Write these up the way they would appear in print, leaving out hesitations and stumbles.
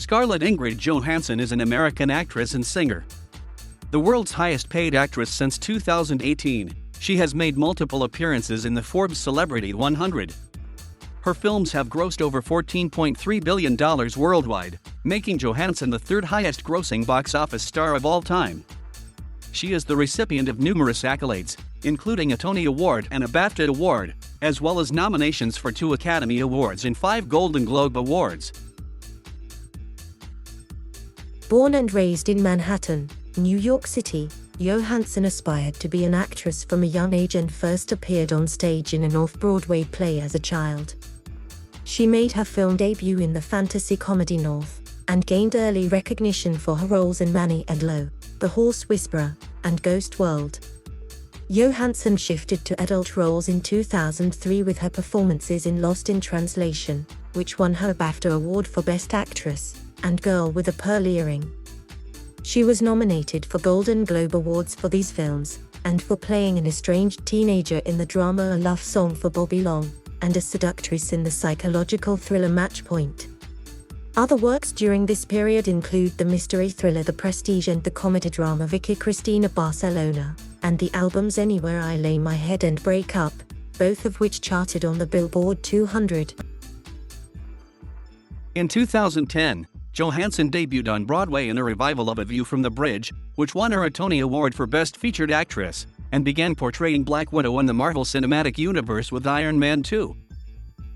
Scarlett Ingrid Johansson is an American actress and singer. The world's highest-paid actress since 2018, she has made multiple appearances in the Forbes Celebrity 100. Her films have grossed over $14.3 billion worldwide, making Johansson the third highest-grossing box office star of all time. She is the recipient of numerous accolades, including a Tony Award and a BAFTA Award, as well as nominations for 2 Academy Awards and 5 Golden Globe Awards. Born and raised in Manhattan, New York City, Johansson aspired to be an actress from a young age and first appeared on stage in an off-Broadway play as a child. She made her film debut in the fantasy comedy North, and gained early recognition for her roles in Manny and Lo, The Horse Whisperer, and Ghost World. Johansson shifted to adult roles in 2003 with her performances in Lost in Translation, which won her a BAFTA Award for Best Actress, and Girl with a Pearl Earring. She was nominated for Golden Globe Awards for these films, and for playing an estranged teenager in the drama A Love Song for Bobby Long, and a seductress in the psychological thriller Match Point. Other works during this period include the mystery thriller The Prestige and the comedy drama Vicky Cristina Barcelona, and the albums Anywhere I Lay My Head and Break Up, both of which charted on the Billboard 200. In 2010, Johansson debuted on Broadway in a revival of A View from the Bridge, which won her a Tony Award for Best Featured Actress, and began portraying Black Widow in the Marvel Cinematic Universe with Iron Man 2.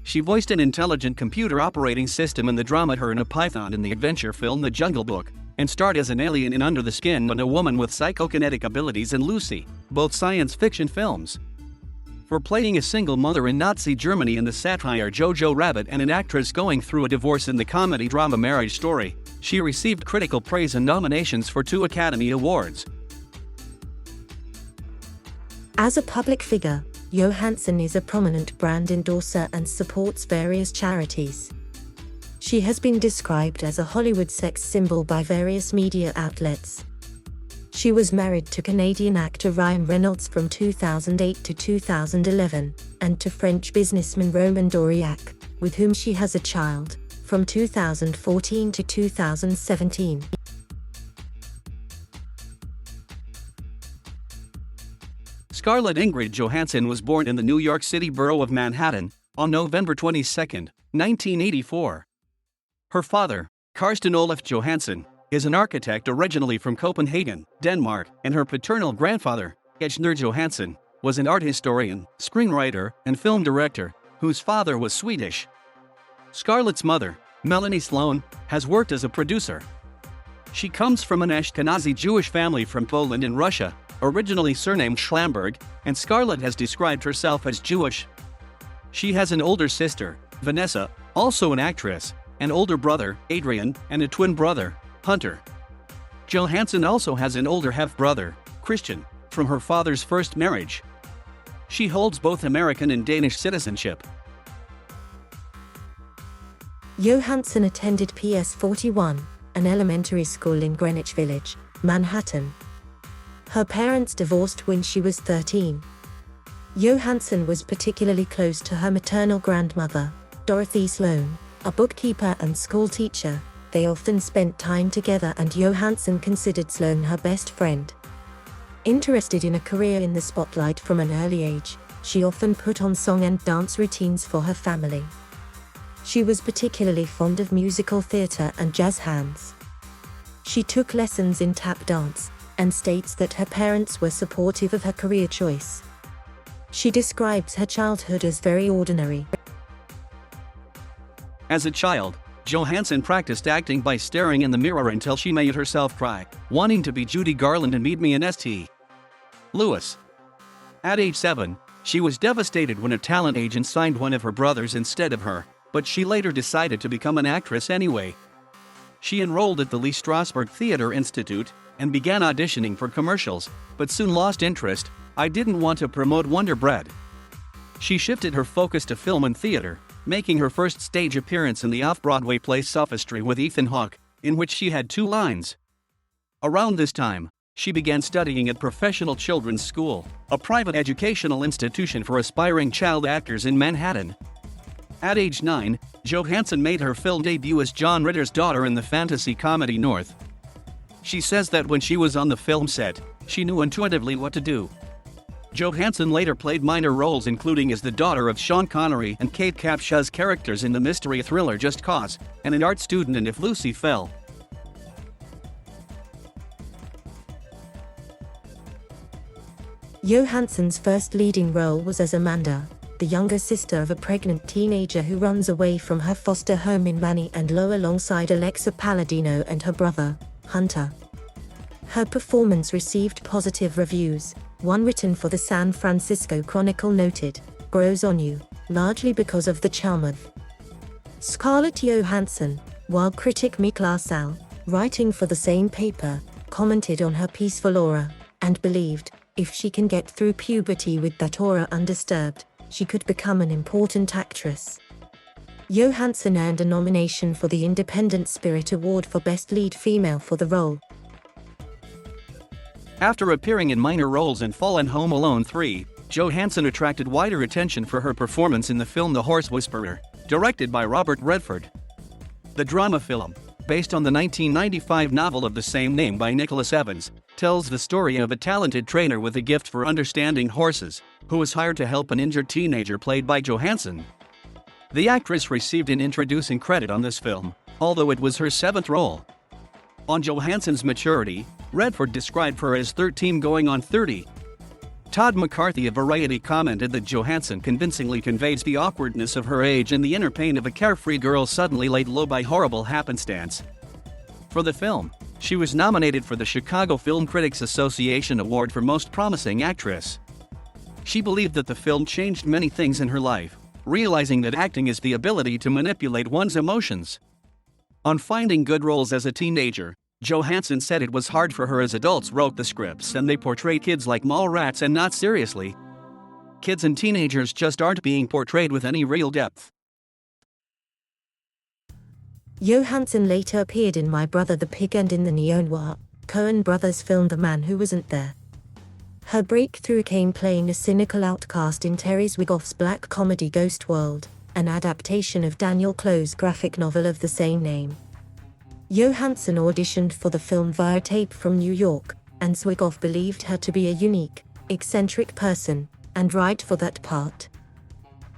She voiced an intelligent computer operating system in the drama Her and a Python in the adventure film The Jungle Book, and starred as an alien in Under the Skin and a woman with psychokinetic abilities in Lucy, both science fiction films. For playing a single mother in Nazi Germany in the satire Jojo Rabbit and an actress going through a divorce in the comedy drama Marriage Story, she received critical praise and nominations for 2 Academy Awards. As a public figure, Johansson is a prominent brand endorser and supports various charities. She has been described as a Hollywood sex symbol by various media outlets. She was married to Canadian actor Ryan Reynolds from 2008 to 2011, and to French businessman Roman Doriac, with whom she has a child, from 2014 to 2017. Scarlett Ingrid Johansson was born in the New York City borough of Manhattan on November 22, 1984. Her father, Karsten Olaf Johansson, is an architect originally from Copenhagen, Denmark, and her paternal grandfather, Ejner Johansson, was an art historian, screenwriter, and film director, whose father was Swedish. Scarlett's mother, Melanie Sloan, has worked as a producer. She comes from an Ashkenazi Jewish family from Poland and Russia, originally surnamed Schlamberg, and Scarlett has described herself as Jewish. She has an older sister, Vanessa, also an actress, an older brother, Adrian, and a twin brother, Hunter. Johansson also has an older half-brother, Christian, from her father's first marriage. She holds both American and Danish citizenship. Johansson attended PS 41, an elementary school in Greenwich Village, Manhattan. Her parents divorced when she was 13. Johansson was particularly close to her maternal grandmother, Dorothy Sloan, a bookkeeper and schoolteacher. They often spent time together, and Johansson considered Sloan her best friend. Interested in a career in the spotlight from an early age, she often put on song and dance routines for her family. She was particularly fond of musical theater and jazz hands. She took lessons in tap dance, and states that her parents were supportive of her career choice. She describes her childhood as very ordinary. As a child, Johansson practiced acting by staring in the mirror until she made herself cry, wanting to be Judy Garland and Meet Me in St. Louis. At age 7, she was devastated when a talent agent signed one of her brothers instead of her, but she later decided to become an actress anyway. She enrolled at the Lee Strasberg Theater Institute and began auditioning for commercials, but soon lost interest. I didn't want to promote Wonder Bread. She shifted her focus to film and theater, making her first stage appearance in the off-Broadway play Sophistry with Ethan Hawke, in which she had 2 lines. Around this time, she began studying at Professional Children's School, a private educational institution for aspiring child actors in Manhattan. At age 9, Johansson made her film debut as John Ritter's daughter in the fantasy comedy North. She says that when she was on the film set, she knew intuitively what to do. Johansson later played minor roles including as the daughter of Sean Connery and Kate Capshaw's characters in the mystery thriller Just Cause, and an art student in If Lucy Fell. Johansson's first leading role was as Amanda, the younger sister of a pregnant teenager who runs away from her foster home in Manny and Lo alongside Alexa Palladino and her brother, Hunter. Her performance received positive reviews. One written for the San Francisco Chronicle noted, "Grows on you, largely because of the charm of Scarlett Johansson," while critic Mikla Sal, writing for the same paper, commented on her peaceful aura, and believed, if she can get through puberty with that aura undisturbed, she could become an important actress. Johansson earned a nomination for the Independent Spirit Award for Best Lead Female for the role. After appearing in minor roles in Fall and Home Alone 3, Johansson attracted wider attention for her performance in the film The Horse Whisperer, directed by Robert Redford. The drama film, based on the 1995 novel of the same name by Nicholas Evans, tells the story of a talented trainer with a gift for understanding horses, who was hired to help an injured teenager played by Johansson. The actress received an introducing credit on this film, although it was her 7th role. On Johansson's maturity, Redford described her as 13 going on 30. Todd McCarthy of Variety commented that Johansson convincingly conveys the awkwardness of her age and the inner pain of a carefree girl suddenly laid low by horrible happenstance. For the film, she was nominated for the Chicago Film Critics Association Award for Most Promising Actress. She believed that the film changed many things in her life, realizing that acting is the ability to manipulate one's emotions. On finding good roles as a teenager, Johansson said it was hard for her as adults wrote the scripts and they portray kids like mall rats and not seriously. Kids and teenagers just aren't being portrayed with any real depth. Johansson later appeared in My Brother the Pig and in the neo-noir Coen brothers film The Man Who Wasn't There. Her breakthrough came playing a cynical outcast in Terry Zwigoff's black comedy Ghost World, an adaptation of Daniel Close's graphic novel of the same name. Johansson auditioned for the film via tape from New York, and Zwigoff believed her to be a unique, eccentric person, and right for that part.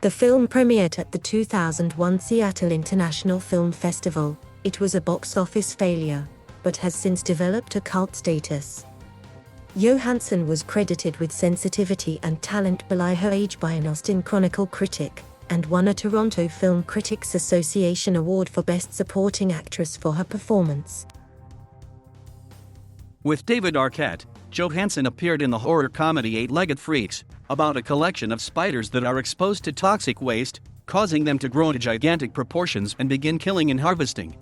The film premiered at the 2001 Seattle International Film Festival. It was a box office failure, but has since developed a cult status. Johansson was credited with sensitivity and talent belie her age by an Austin Chronicle critic, and won a Toronto Film Critics Association Award for Best Supporting Actress for her performance. With David Arquette, Johansson appeared in the horror comedy Eight-Legged Freaks, about a collection of spiders that are exposed to toxic waste, causing them to grow to gigantic proportions and begin killing and harvesting.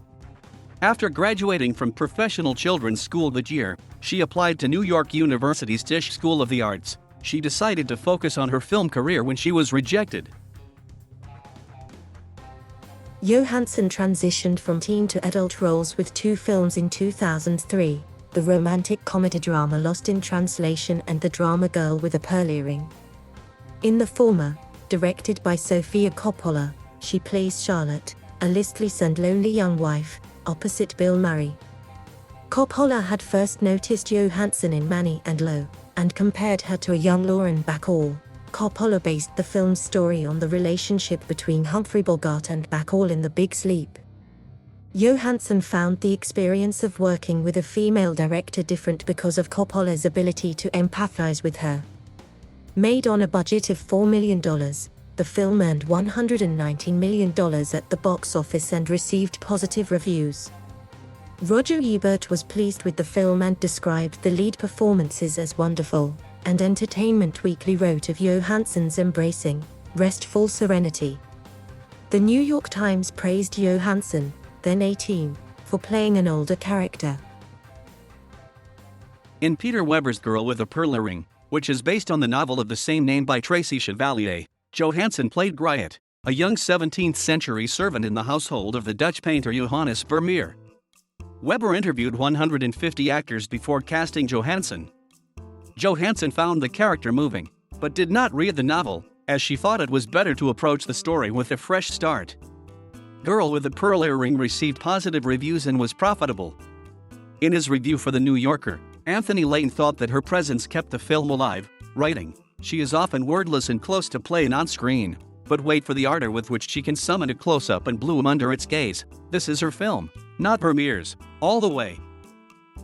After graduating from professional children's school that year, she applied to New York University's Tisch School of the Arts. She decided to focus on her film career when she was rejected. Johansson transitioned from teen to adult roles with 2 films in 2003, the romantic comedy drama Lost in Translation and the drama Girl with a Pearl Earring. In the former, directed by Sofia Coppola, she plays Charlotte, a listless and lonely young wife, opposite Bill Murray. Coppola had first noticed Johansson in Manny and Lo, and compared her to a young Lauren Bacall. Coppola based the film's story on the relationship between Humphrey Bogart and Bacall in The Big Sleep. Johansson found the experience of working with a female director different because of Coppola's ability to empathize with her. Made on a budget of $4 million, the film earned $119 million at the box office and received positive reviews. Roger Ebert was pleased with the film and described the lead performances as wonderful, and Entertainment Weekly wrote of Johansson's embracing, restful serenity. The New York Times praised Johansson, then 18, for playing an older character. In Peter Weber's Girl with a Pearl Earring, which is based on the novel of the same name by Tracy Chevalier, Johansson played Griet, a young 17th-century servant in the household of the Dutch painter Johannes Vermeer. Weber interviewed 150 actors before casting Johansson. Johansson found the character moving, but did not read the novel, as she thought it was better to approach the story with a fresh start. Girl with the Pearl Earring received positive reviews and was profitable. In his review for The New Yorker, Anthony Lane thought that her presence kept the film alive, writing, "She is often wordless and close to plain on screen, but wait for the ardor with which she can summon a close-up and bloom under its gaze. This is her film, not Premier's, all the way."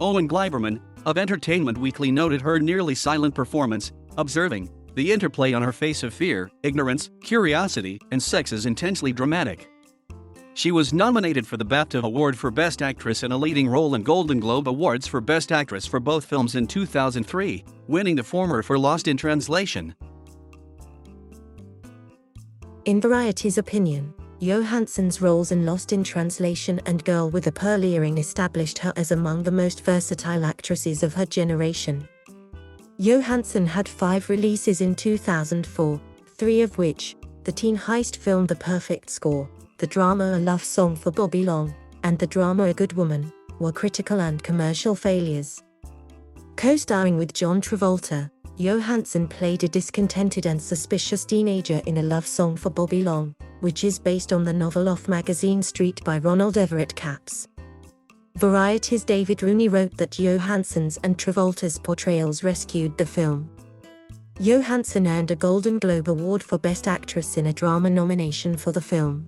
Owen Gleiberman, of Entertainment Weekly, noted her nearly silent performance, observing, "The interplay on her face of fear, ignorance, curiosity, and sex is intensely dramatic." She was nominated for the BAFTA Award for Best Actress in a Leading Role and Golden Globe Awards for Best Actress for both films in 2003, winning the former for Lost in Translation. In Variety's opinion, Johansson's roles in Lost in Translation and Girl with a Pearl Earring established her as among the most versatile actresses of her generation. Johansson had 5 releases in 2004, 3 of which, the teen heist film The Perfect Score, the drama A Love Song for Bobby Long, and the drama A Good Woman, were critical and commercial failures. Co-starring with John Travolta, Johansson played a discontented and suspicious teenager in A Love Song for Bobby Long, which is based on the novel Off Magazine Street by Ronald Everett Capps. Variety's David Rooney wrote that Johansson's and Travolta's portrayals rescued the film. Johansson earned a Golden Globe Award for Best Actress in a Drama nomination for the film.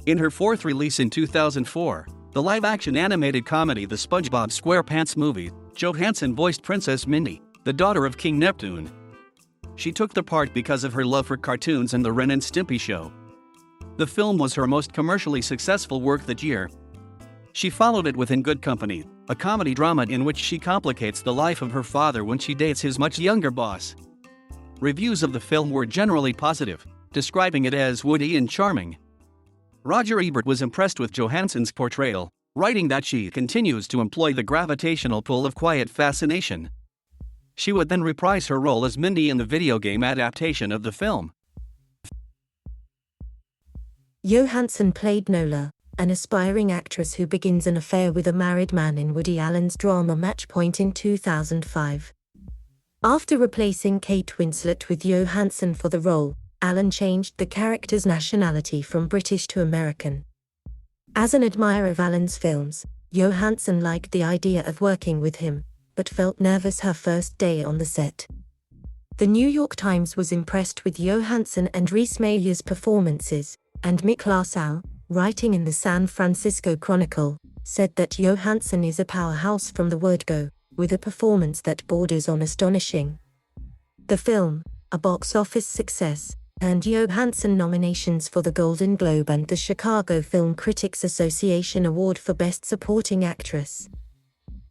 In her 4th release in 2004, the live-action animated comedy The SpongeBob SquarePants Movie, Johansson voiced Princess Mindy, the daughter of King Neptune. She took the part because of her love for cartoons and the Ren and Stimpy show. The film was her most commercially successful work that year. She followed it with In Good Company, a comedy drama in which she complicates the life of her father when she dates his much younger boss. Reviews of the film were generally positive, describing it as woody and charming. Roger Ebert was impressed with Johansson's portrayal, writing that she continues to employ the gravitational pull of quiet fascination. She would then reprise her role as Mindy in the video game adaptation of the film. Johansson played Nola, an aspiring actress who begins an affair with a married man in Woody Allen's drama Match Point in 2005. After replacing Kate Winslet with Johansson for the role, Allen changed the character's nationality from British to American. As an admirer of Allen's films, Johansson liked the idea of working with him, but felt nervous her first day on the set. The New York Times was impressed with Johansson and Rhys Mayer's performances, and Mick Larsau, writing in the San Francisco Chronicle, said that Johansson is a powerhouse from the word go, with a performance that borders on astonishing. The film, a box office success, earned Johansson nominations for the Golden Globe and the Chicago Film Critics Association Award for Best Supporting Actress.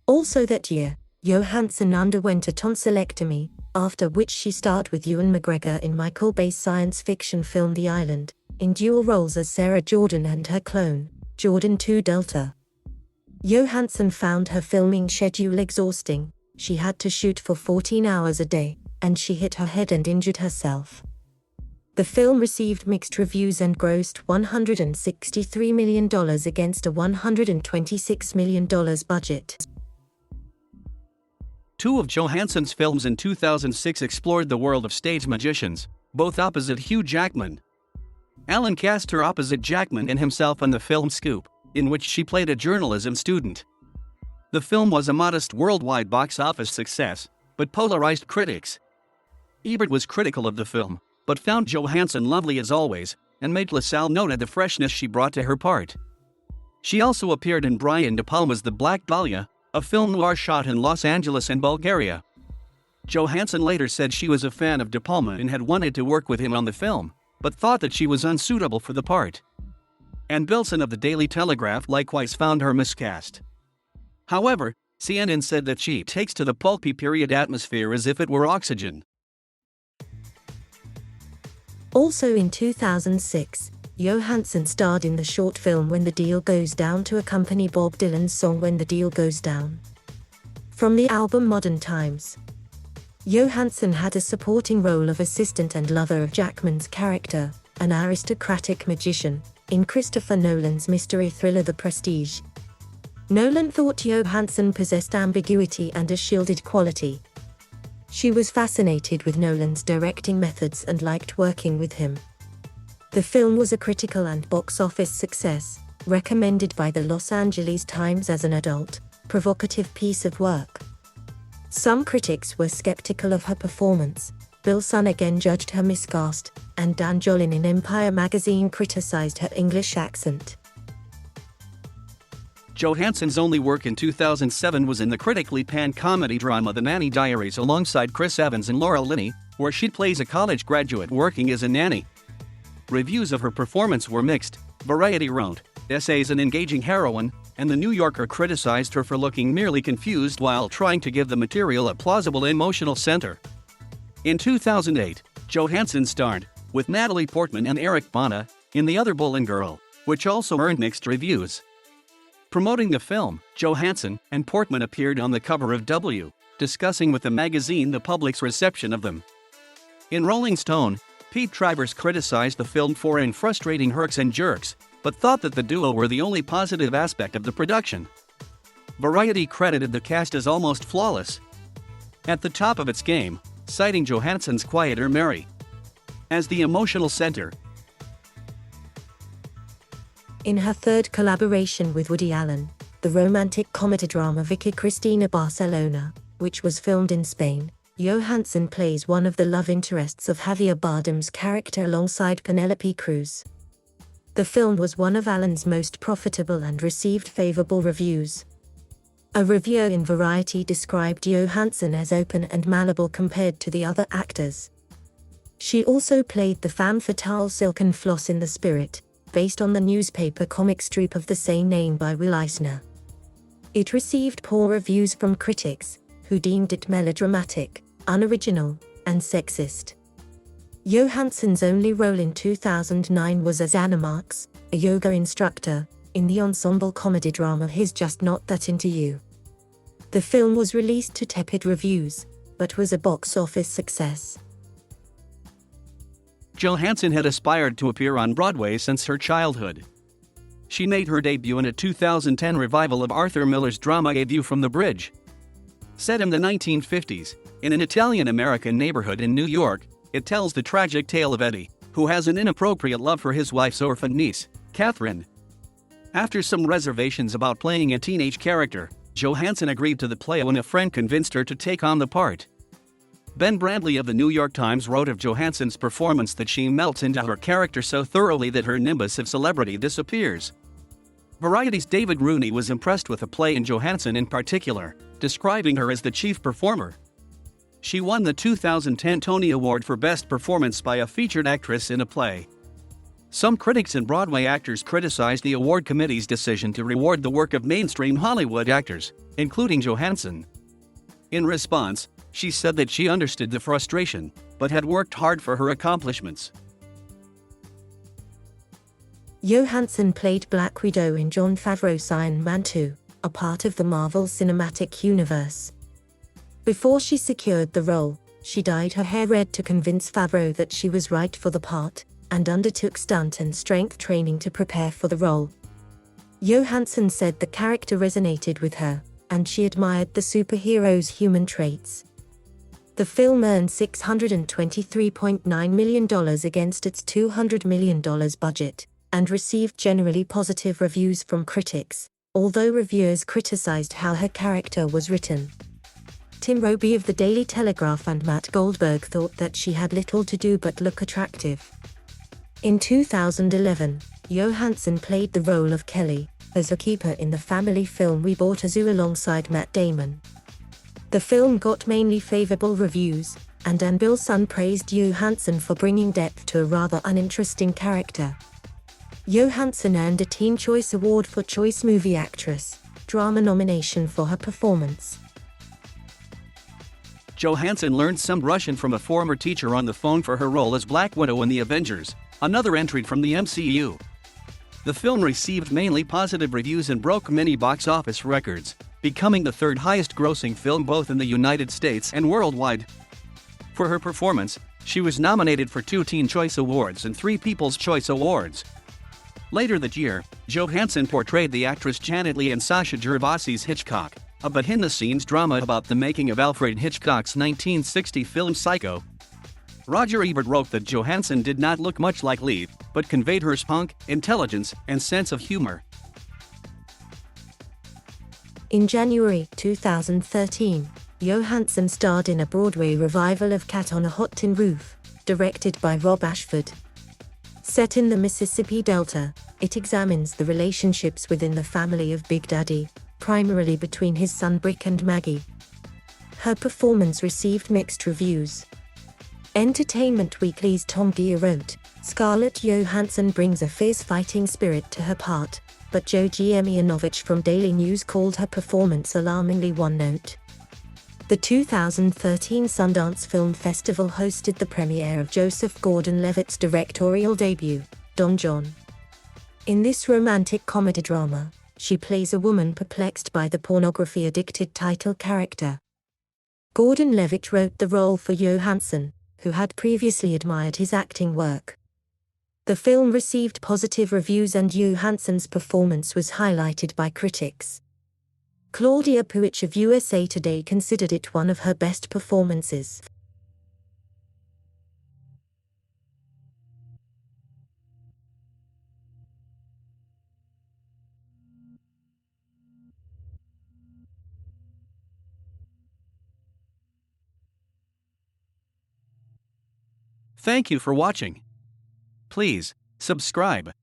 Also that year, Johansson underwent a tonsillectomy, after which she starred with Ewan McGregor in Michael Bay's science fiction film The Island, in dual roles as Sarah Jordan and her clone, Jordan 2 Delta. Johansson found her filming schedule exhausting. She had to shoot for 14 hours a day, and she hit her head and injured herself. The film received mixed reviews and grossed $163 million against a $126 million budget. 2 of Johansson's films in 2006 explored the world of stage magicians, both opposite Hugh Jackman. Allen cast her opposite Jackman and himself in the film Scoop, in which she played a journalism student. The film was a modest worldwide box office success, but polarized critics. Ebert was critical of the film, but found Johansson lovely as always, and made LaSalle noted the freshness she brought to her part. She also appeared in Brian De Palma's The Black Dahlia, a film noir shot in Los Angeles and Bulgaria. Johansson later said she was a fan of De Palma and had wanted to work with him on the film, but thought that she was unsuitable for the part. Ann Bilson of the Daily Telegraph likewise found her miscast. However, CNN said that she takes to the pulpy period atmosphere as if it were oxygen. Also in 2006, Johansson starred in the short film When the Deal Goes Down to accompany Bob Dylan's song When the Deal Goes Down. From the album Modern Times. Johansson had a supporting role of assistant and lover of Jackman's character, an aristocratic magician, in Christopher Nolan's mystery thriller The Prestige. Nolan thought Johansson possessed ambiguity and a shielded quality. She was fascinated with Nolan's directing methods and liked working with him. The film was a critical and box office success, recommended by the Los Angeles Times as an adult, provocative piece of work. Some critics were skeptical of her performance. Bill Sun again judged her miscast, and Dan Jolin in Empire magazine criticized her English accent. Johansson's only work in 2007 was in the critically panned comedy drama The Nanny Diaries alongside Chris Evans and Laura Linney, where she plays a college graduate working as a nanny. Reviews of her performance were mixed. Variety wrote, "Essay's an engaging heroine," and The New Yorker criticized her for looking merely confused while trying to give the material a plausible emotional center. In 2008, Johansson starred, with Natalie Portman and Eric Bana, in The Other Boleyn Girl, which also earned mixed reviews. Promoting the film, Johansson and Portman appeared on the cover of W, discussing with the magazine the public's reception of them. In Rolling Stone, Pete Travers criticized the film for in frustrating herks and jerks, but thought that the duo were the only positive aspect of the production. Variety credited the cast as almost flawless, at the top of its game, citing Johansson's quieter Mary as the emotional center. In her third collaboration with Woody Allen, the romantic comedy drama Vicky Cristina Barcelona, which was filmed in Spain, Johansson plays one of the love interests of Javier Bardem's character alongside Penelope Cruz. The film was one of Allen's most profitable and received favorable reviews. A reviewer in Variety described Johansson as open and malleable compared to the other actors. She also played the femme fatale Silken Floss in The Spirit, based on the newspaper comic strip of the same name by Will Eisner. It received poor reviews from critics, who deemed it melodramatic, unoriginal, and sexist. Johansson's only role in 2009 was as Anna Marks, a yoga instructor, in the ensemble comedy drama He's Just Not That Into You. The film was released to tepid reviews, but was a box office success. Johansson had aspired to appear on Broadway since her childhood. She made her debut in a 2010 revival of Arthur Miller's drama A View from the Bridge. Set in the 1950s, in an Italian-American neighborhood in New York, it tells the tragic tale of Eddie, who has an inappropriate love for his wife's orphan niece, Catherine. After some reservations about playing a teenage character, Johansson agreed to the play when a friend convinced her to take on the part. Ben Bradley of the New York Times wrote of Johansson's performance that she melts into her character so thoroughly that her nimbus of celebrity disappears. Variety's David Rooney was impressed with the play and Johansson in particular, describing her as the chief performer. She won the 2010 Tony Award for Best Performance by a Featured Actress in a Play. Some critics and Broadway actors criticized the award committee's decision to reward the work of mainstream Hollywood actors, including Johansson. In response, she said that she understood the frustration, but had worked hard for her accomplishments. Johansson played Black Widow in Jon Favreau's Iron Man 2, a part of the Marvel Cinematic Universe. Before she secured the role, she dyed her hair red to convince Favreau that she was right for the part, and undertook stunt and strength training to prepare for the role. Johansson said the character resonated with her, and she admired the superhero's human traits. The film earned $623.9 million against its $200 million budget, and received generally positive reviews from critics, although reviewers criticized how her character was written. Tim Robey of the Daily Telegraph and Matt Goldberg thought that she had little to do but look attractive. In 2011, Johansson played the role of Kelly, a zookeeper in the family film We Bought a Zoo alongside Matt Damon. The film got mainly favorable reviews, and Ann Bill Sun praised Johansson for bringing depth to a rather uninteresting character. Johansson earned a Teen Choice Award for Choice Movie Actress, drama nomination for her performance. Johansson learned some Russian from a former teacher on the phone for her role as Black Widow in The Avengers, another entry from the MCU. The film received mainly positive reviews and broke many box office records, becoming the third highest-grossing film both in the United States and worldwide. For her performance, she was nominated for 2 Teen Choice Awards and 3 People's Choice Awards. Later that year, Johansson portrayed the actress Janet Leigh in Sasha Gervasi's Hitchcock, a behind-the-scenes drama about the making of Alfred Hitchcock's 1960 film Psycho. Roger Ebert wrote that Johansson did not look much like Lee, but conveyed her spunk, intelligence, and sense of humor. In January 2013, Johansson starred in a Broadway revival of Cat on a Hot Tin Roof, directed by Rob Ashford. Set in the Mississippi Delta, it examines the relationships within the family of Big Daddy, primarily between his son Brick and Maggie. Her performance received mixed reviews. Entertainment Weekly's Tom Gear wrote, "Scarlett Johansson brings a fierce-fighting spirit to her part," but Joe Giemianovich from Daily News called her performance alarmingly one-note. The 2013 Sundance Film Festival hosted the premiere of Joseph Gordon-Levitt's directorial debut, Don John. In this romantic comedy drama, she plays a woman perplexed by the pornography-addicted title character. Gordon-Levitt wrote the role for Johansson, who had previously admired his acting work. The film received positive reviews and Johansson's performance was highlighted by critics. Claudia Puich of USA Today considered it one of her best performances. Thank you for watching. Please subscribe.